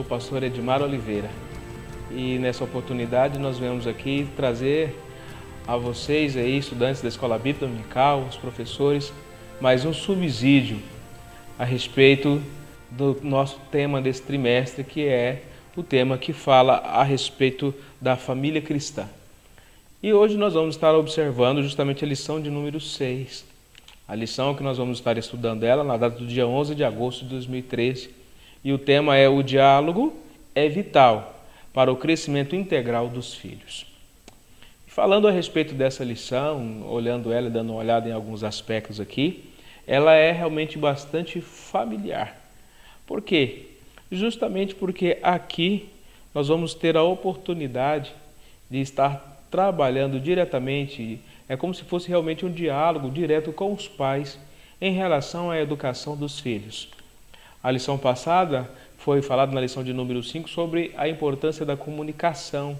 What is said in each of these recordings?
sou o pastor Edmar Oliveira e nessa oportunidade nós viemos aqui trazer a vocês aí, estudantes da Escola Bíblica Dominical, os professores, mais um subsídio a respeito do nosso tema desse trimestre, que é o tema que fala a respeito da família cristã. E hoje nós vamos estar observando justamente a lição de número 6. A lição que nós vamos estar estudando ela na data do dia 11 de agosto de 2013. E o tema é: o diálogo é vital para o crescimento integral dos filhos. Falando a respeito dessa lição, olhando ela e dando uma olhada em alguns aspectos aqui, ela é realmente bastante familiar. Por quê? Justamente porque aqui nós vamos ter a oportunidade de estar trabalhando diretamente, é como se fosse realmente um diálogo direto com os pais em relação à educação dos filhos. A lição passada foi falada na lição de número 5 sobre a importância da comunicação.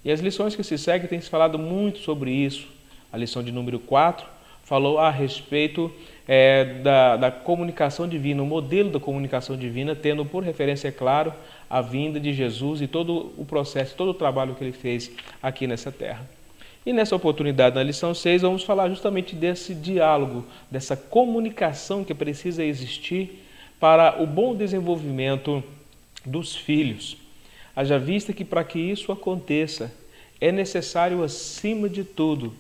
E as lições que se seguem têm se falado muito sobre isso. A lição de número 4 falou a respeito da comunicação divina, o modelo da comunicação divina, tendo por referência, é claro, a vinda de Jesus e todo o processo, todo o trabalho que ele fez aqui nessa terra. E nessa oportunidade, na lição 6, vamos falar justamente desse diálogo, dessa comunicação que precisa existir para o bom desenvolvimento dos filhos. Haja vista que para que isso aconteça, é necessário, acima de tudo,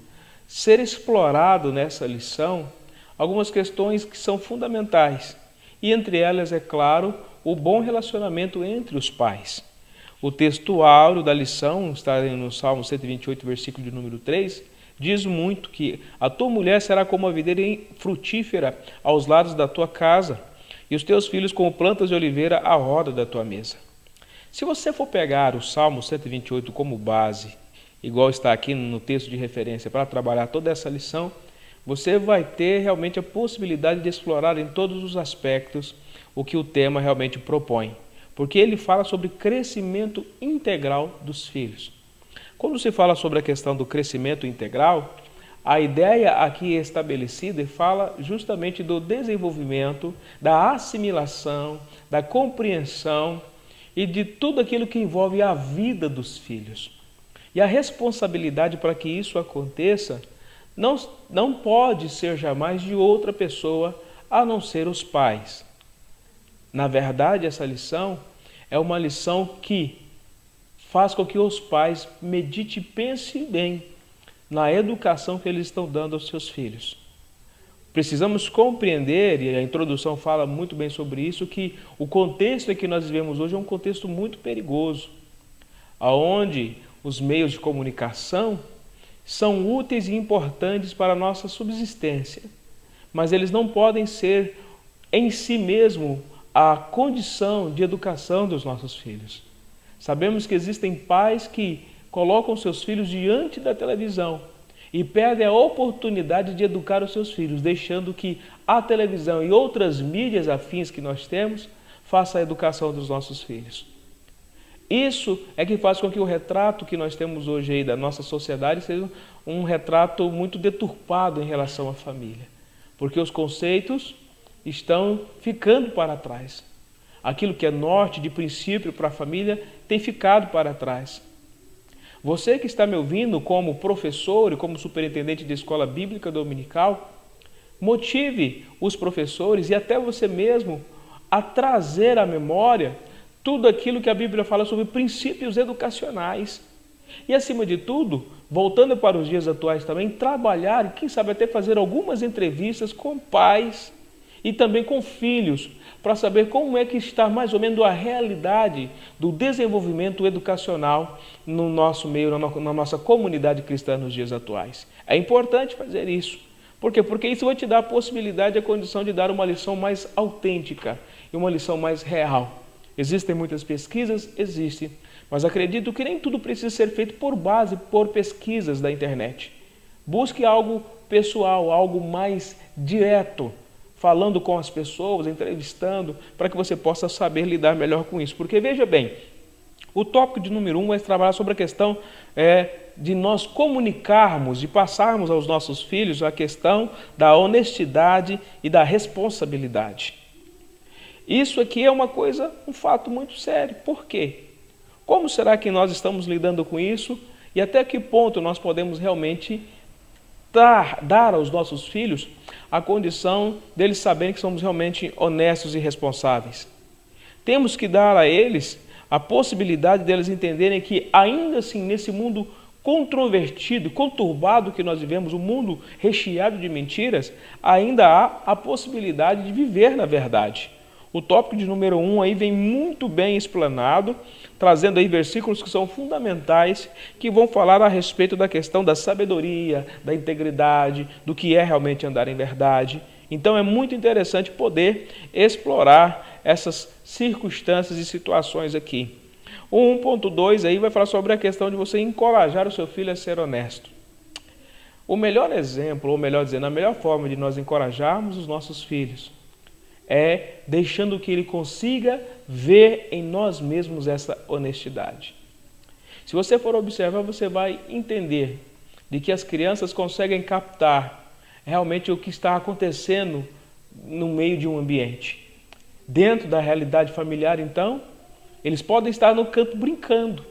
ser explorado nessa lição algumas questões que são fundamentais. E entre elas, é claro, o bom relacionamento entre os pais. O texto áureo da lição, está no Salmo 128, versículo de número 3, diz muito que a tua mulher será como a videira frutífera aos lados da tua casa, e os teus filhos como plantas de oliveira à roda da tua mesa. Se você for pegar o Salmo 128 como base, igual está aqui no texto de referência para trabalhar toda essa lição, você vai ter realmente a possibilidade de explorar em todos os aspectos o que o tema realmente propõe, porque ele fala sobre crescimento integral dos filhos. Quando se fala sobre a questão do crescimento integral, a ideia aqui estabelecida fala justamente do desenvolvimento, da assimilação, da compreensão e de tudo aquilo que envolve a vida dos filhos. E a responsabilidade para que isso aconteça não pode ser jamais de outra pessoa a não ser os pais. Na verdade, essa lição é uma lição que faz com que os pais meditem e pensem bem na educação que eles estão dando aos seus filhos. Precisamos compreender, e a introdução fala muito bem sobre isso, que o contexto em que nós vivemos hoje é um contexto muito perigoso, onde os meios de comunicação são úteis e importantes para a nossa subsistência, mas eles não podem ser em si mesmo a condição de educação dos nossos filhos. Sabemos que existem pais que colocam seus filhos diante da televisão e perdem a oportunidade de educar os seus filhos, deixando que a televisão e outras mídias afins que nós temos façam a educação dos nossos filhos. Isso é que faz com que o retrato que nós temos hoje aí da nossa sociedade seja um retrato muito deturpado em relação à família, porque os conceitos estão ficando para trás. Aquilo que é norte de princípio para a família tem ficado para trás. Você que está me ouvindo como professor e como superintendente de escola bíblica dominical, motive os professores e até você mesmo a trazer à memória tudo aquilo que a Bíblia fala sobre princípios educacionais. E, acima de tudo, voltando para os dias atuais também, trabalhar e, quem sabe, até fazer algumas entrevistas com pais e também com filhos, para saber como é que está mais ou menos a realidade do desenvolvimento educacional no nosso meio, na nossa comunidade cristã nos dias atuais. É importante fazer isso. Por quê? Porque isso vai te dar a possibilidade e a condição de dar uma lição mais autêntica e uma lição mais real. Existem muitas pesquisas? Existem. Mas acredito que nem tudo precisa ser feito por base, por pesquisas da internet. Busque algo pessoal, algo mais direto, falando com as pessoas, entrevistando, para que você possa saber lidar melhor com isso. Porque, veja bem, o tópico de número 1 é trabalhar sobre a questão de nós comunicarmos, de passarmos aos nossos filhos a questão da honestidade e da responsabilidade. Isso aqui é um fato muito sério. Por quê? Como será que nós estamos lidando com isso e até que ponto nós podemos realmente dar aos nossos filhos a condição deles saberem que somos realmente honestos e responsáveis? Temos que dar a eles a possibilidade deles entenderem que ainda assim nesse mundo controvertido, conturbado que nós vivemos, um mundo recheado de mentiras, ainda há a possibilidade de viver na verdade. O tópico de número 1 aí vem muito bem explanado, trazendo aí versículos que são fundamentais, que vão falar a respeito da questão da sabedoria, da integridade, do que é realmente andar em verdade. Então é muito interessante poder explorar essas circunstâncias e situações aqui. O 1.2 aí vai falar sobre a questão de você encorajar o seu filho a ser honesto. O melhor exemplo, ou melhor dizendo, a melhor forma de nós encorajarmos os nossos filhos é deixando que ele consiga ver em nós mesmos essa honestidade. Se você for observar, você vai entender de que as crianças conseguem captar realmente o que está acontecendo no meio de um ambiente. Dentro da realidade familiar, então, eles podem estar no canto brincando,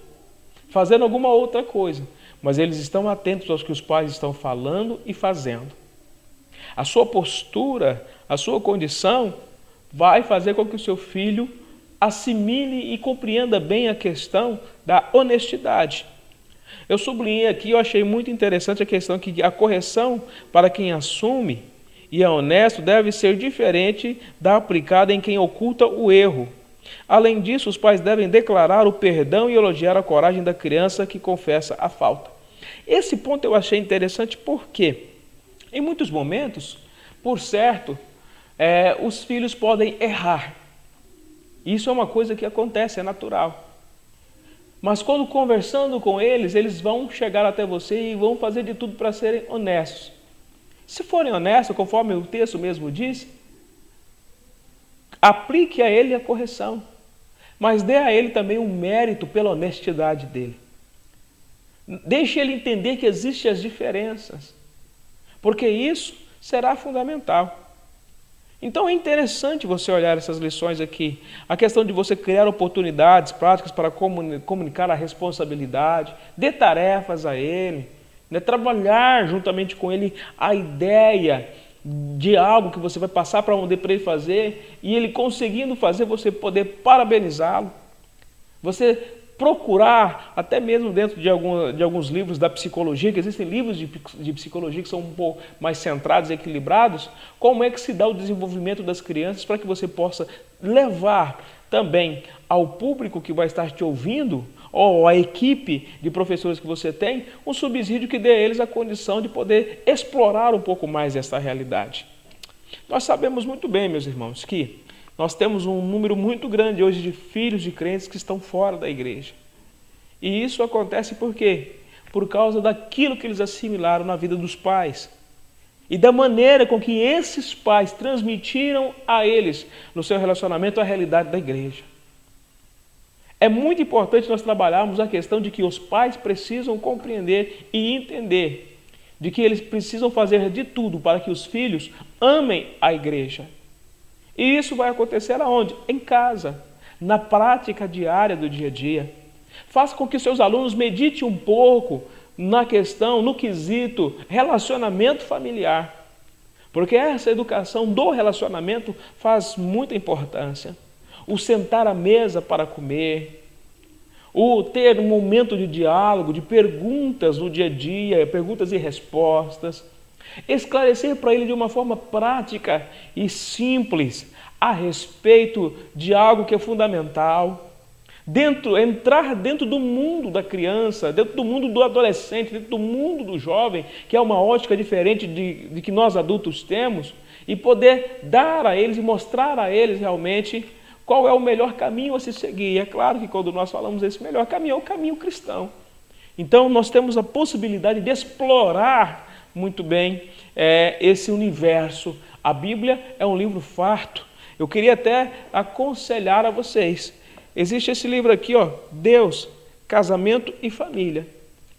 fazendo alguma outra coisa, mas eles estão atentos aos que os pais estão falando e fazendo. A sua postura, a sua condição vai fazer com que o seu filho assimile e compreenda bem a questão da honestidade. Eu sublinhei aqui, eu achei muito interessante a questão que a correção para quem assume e é honesto deve ser diferente da aplicada em quem oculta o erro. Além disso, os pais devem declarar o perdão e elogiar a coragem da criança que confessa a falta. Esse ponto eu achei interessante porque, em muitos momentos, por certo, os filhos podem errar. Isso é uma coisa que acontece, é natural. Mas quando conversando com eles, eles vão chegar até você e vão fazer de tudo para serem honestos. Se forem honestos, conforme o texto mesmo diz, aplique a ele a correção, mas dê a ele também um mérito pela honestidade dele. Deixe ele entender que existem as diferenças, porque isso será fundamental. Então é interessante você olhar essas lições aqui. A questão de você criar oportunidades práticas para comunicar a responsabilidade, dê tarefas a ele, trabalhar juntamente com ele a ideia de algo que você vai passar para ele fazer e ele conseguindo fazer, você poder parabenizá-lo. Você procurar, até mesmo dentro de alguns livros da psicologia, que existem livros de psicologia que são um pouco mais centrados e equilibrados, como é que se dá o desenvolvimento das crianças para que você possa levar também ao público que vai estar te ouvindo, ou a equipe de professores que você tem, um subsídio que dê a eles a condição de poder explorar um pouco mais essa realidade. Nós sabemos muito bem, meus irmãos, que nós temos um número muito grande hoje de filhos de crentes que estão fora da igreja. E isso acontece por quê? Por causa daquilo que eles assimilaram na vida dos pais. E da maneira com que esses pais transmitiram a eles, no seu relacionamento, a realidade da igreja. É muito importante nós trabalharmos a questão de que os pais precisam compreender e entender de que eles precisam fazer de tudo para que os filhos amem a igreja. E isso vai acontecer aonde? Em casa, na prática diária do dia a dia. Faça com que seus alunos meditem um pouco na questão, no quesito relacionamento familiar. Porque essa educação do relacionamento faz muita importância. O sentar à mesa para comer, o ter um momento de diálogo, de perguntas no dia a dia, perguntas e respostas, esclarecer para ele de uma forma prática e simples a respeito de algo que é fundamental, entrar dentro do mundo da criança, dentro do mundo do adolescente, dentro do mundo do jovem, que é uma ótica diferente de que nós adultos temos, e poder dar a eles e mostrar a eles realmente qual é o melhor caminho a se seguir. E é claro que quando nós falamos esse melhor caminho, é o caminho cristão. Então nós temos a possibilidade de explorar muito bem esse universo. A Bíblia é um livro farto. Eu queria até aconselhar a vocês. Existe esse livro aqui, Deus, Casamento e Família.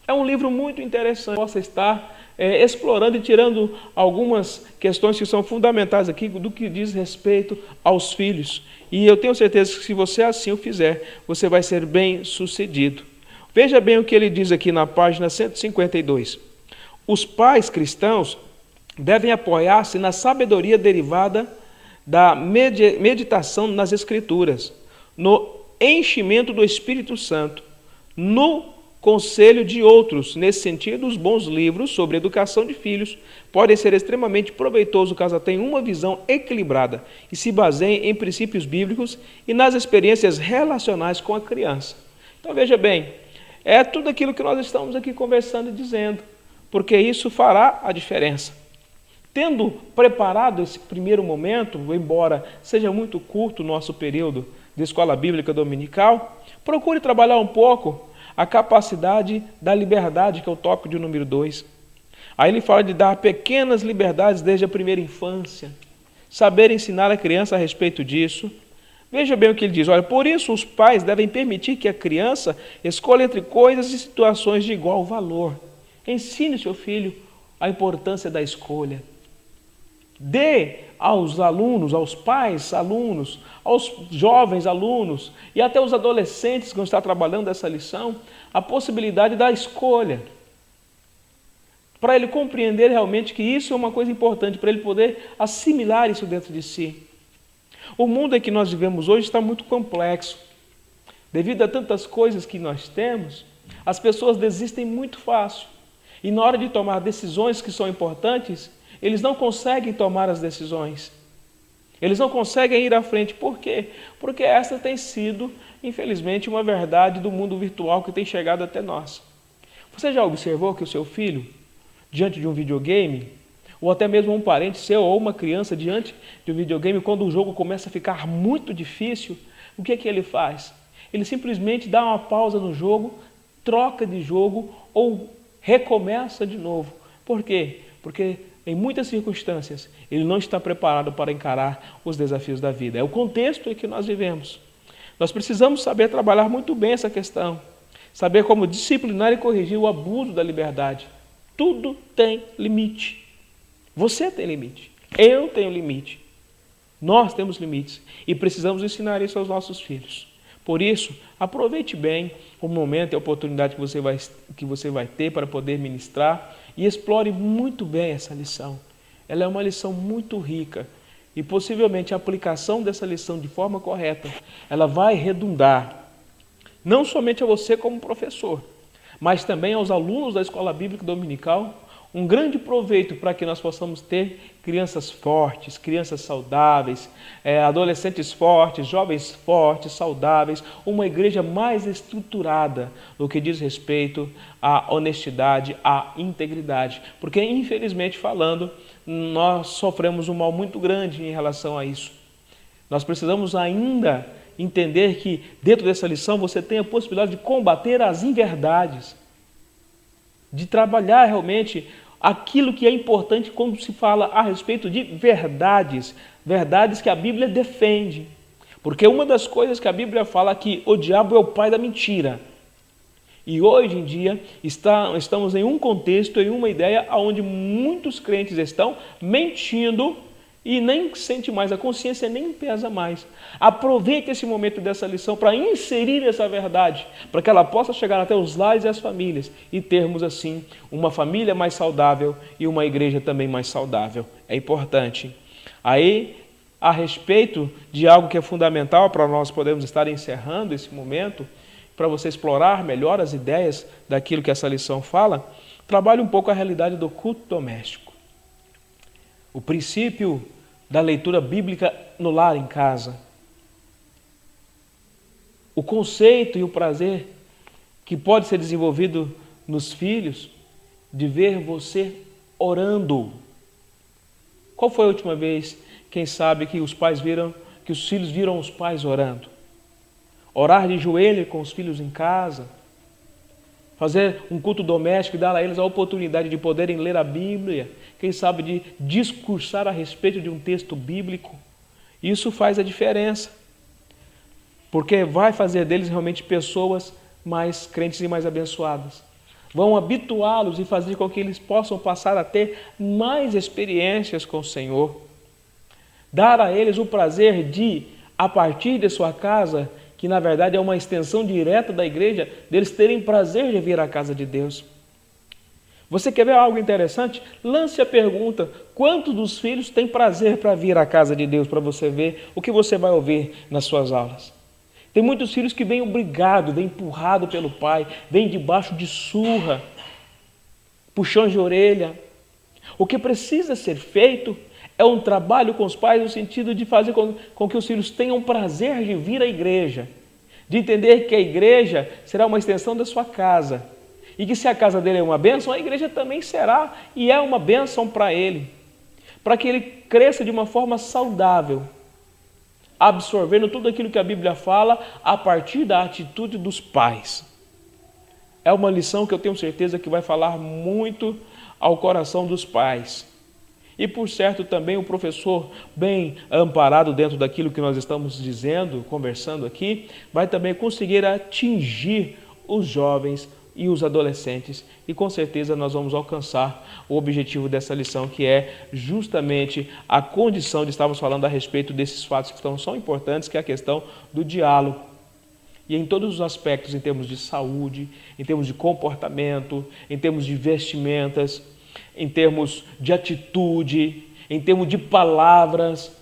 É um livro muito interessante. Possa estar explorando e tirando algumas questões que são fundamentais aqui do que diz respeito aos filhos. E eu tenho certeza que se você assim o fizer, você vai ser bem sucedido. Veja bem o que ele diz aqui na página 152. Os pais cristãos devem apoiar-se na sabedoria derivada da meditação nas Escrituras, no enchimento do Espírito Santo, no conselho de outros. Nesse sentido, os bons livros sobre educação de filhos podem ser extremamente proveitosos caso tenham uma visão equilibrada e se baseiem em princípios bíblicos e nas experiências relacionais com a criança. Então veja bem, é tudo aquilo que nós estamos aqui conversando e dizendo, porque isso fará a diferença. Tendo preparado esse primeiro momento, embora seja muito curto o nosso período de escola bíblica dominical, procure trabalhar um pouco a capacidade da liberdade, que é o tópico de número 2. Aí ele fala de dar pequenas liberdades desde a primeira infância, saber ensinar a criança a respeito disso. Veja bem o que ele diz, olha, por isso os pais devem permitir que a criança escolha entre coisas e situações de igual valor. Ensine seu filho a importância da escolha. Dê aos alunos, aos pais alunos, aos jovens alunos e até os adolescentes que vão estar trabalhando essa lição, a possibilidade da escolha. Para ele compreender realmente que isso é uma coisa importante, para ele poder assimilar isso dentro de si. O mundo em que nós vivemos hoje está muito complexo. Devido a tantas coisas que nós temos, as pessoas desistem muito fácil. E na hora de tomar decisões que são importantes, eles não conseguem tomar as decisões. Eles não conseguem ir à frente. Por quê? Porque essa tem sido, infelizmente, uma verdade do mundo virtual que tem chegado até nós. Você já observou que o seu filho, diante de um videogame, ou até mesmo um parente seu ou uma criança diante de um videogame, quando o jogo começa a ficar muito difícil, o que é que ele faz? Ele simplesmente dá uma pausa no jogo, troca de jogo ou recomeça de novo. Por quê? Porque em muitas circunstâncias, ele não está preparado para encarar os desafios da vida. É o contexto em que nós vivemos. Nós precisamos saber trabalhar muito bem essa questão. Saber como disciplinar e corrigir o abuso da liberdade. Tudo tem limite. Você tem limite. Eu tenho limite. Nós temos limites. E precisamos ensinar isso aos nossos filhos. Por isso, aproveite bem o momento e a oportunidade que você vai ter para poder ministrar e explore muito bem essa lição. Ela é uma lição muito rica e possivelmente a aplicação dessa lição de forma correta, ela vai redundar não somente a você como professor, mas também aos alunos da Escola Bíblica Dominical, um grande proveito para que nós possamos ter crianças fortes, crianças saudáveis, adolescentes fortes, jovens fortes, saudáveis, uma igreja mais estruturada no que diz respeito à honestidade, à integridade. Porque, infelizmente falando, nós sofremos um mal muito grande em relação a isso. Nós precisamos ainda entender que dentro dessa lição você tem a possibilidade de combater as inverdades, de trabalhar realmente aquilo que é importante quando se fala a respeito de verdades, verdades que a Bíblia defende. Porque uma das coisas que a Bíblia fala é que o diabo é o pai da mentira. E hoje em dia estamos em um contexto, em uma ideia onde muitos crentes estão mentindo e nem sente mais, a consciência nem pesa mais. Aproveite esse momento dessa lição para inserir essa verdade, para que ela possa chegar até os lares e as famílias e termos assim uma família mais saudável e uma igreja também mais saudável. É importante. Aí, a respeito de algo que é fundamental para nós podermos estar encerrando esse momento, para você explorar melhor as ideias daquilo que essa lição fala, trabalhe um pouco a realidade do culto doméstico. O princípio da leitura bíblica no lar, em casa. O conceito e o prazer que pode ser desenvolvido nos filhos de ver você orando. Qual foi a última vez, quem sabe, que os filhos viram os pais orando? Orar de joelho com os filhos em casa, fazer um culto doméstico e dar a eles a oportunidade de poderem ler a Bíblia, quem sabe de discursar a respeito de um texto bíblico. Isso faz a diferença, porque vai fazer deles realmente pessoas mais crentes e mais abençoadas. vão habituá-los e fazer com que eles possam passar a ter mais experiências com o Senhor. Dar a eles o prazer de, a partir de sua casa, que na verdade é uma extensão direta da igreja, deles terem prazer de vir à casa de Deus. Você quer ver algo interessante? Lance a pergunta: quantos dos filhos têm prazer para vir à casa de Deus, para você ver o que você vai ouvir nas suas aulas? Tem muitos filhos que vêm obrigado, vêm empurrado pelo pai, vêm debaixo de surra, puxões de orelha. O que precisa ser feito é um trabalho com os pais no sentido de fazer com que os filhos tenham prazer de vir à igreja, de entender que a igreja será uma extensão da sua casa e que se a casa dele é uma bênção, a igreja também será e é uma bênção para ele, para que ele cresça de uma forma saudável, absorvendo tudo aquilo que a Bíblia fala a partir da atitude dos pais. É uma lição que eu tenho certeza que vai falar muito ao coração dos pais. E por certo também o professor, bem amparado dentro daquilo que nós estamos dizendo, conversando aqui, vai também conseguir atingir os jovens e os adolescentes, e com certeza nós vamos alcançar o objetivo dessa lição, que é justamente a condição de estarmos falando a respeito desses fatos que são importantes, que é a questão do diálogo. E em todos os aspectos, em termos de saúde, em termos de comportamento, em termos de vestimentas, em termos de atitude, em termos de palavras,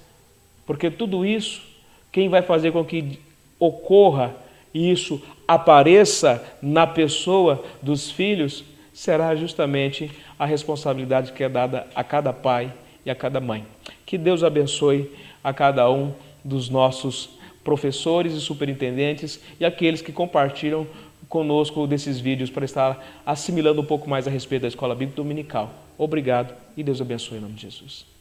porque tudo isso, quem vai fazer com que ocorra e isso apareça na pessoa dos filhos, será justamente a responsabilidade que é dada a cada pai e a cada mãe. Que Deus abençoe a cada um dos nossos professores e superintendentes e aqueles que compartilham conosco desses vídeos para estar assimilando um pouco mais a respeito da Escola Bíblica Dominical. Obrigado e Deus abençoe em nome de Jesus.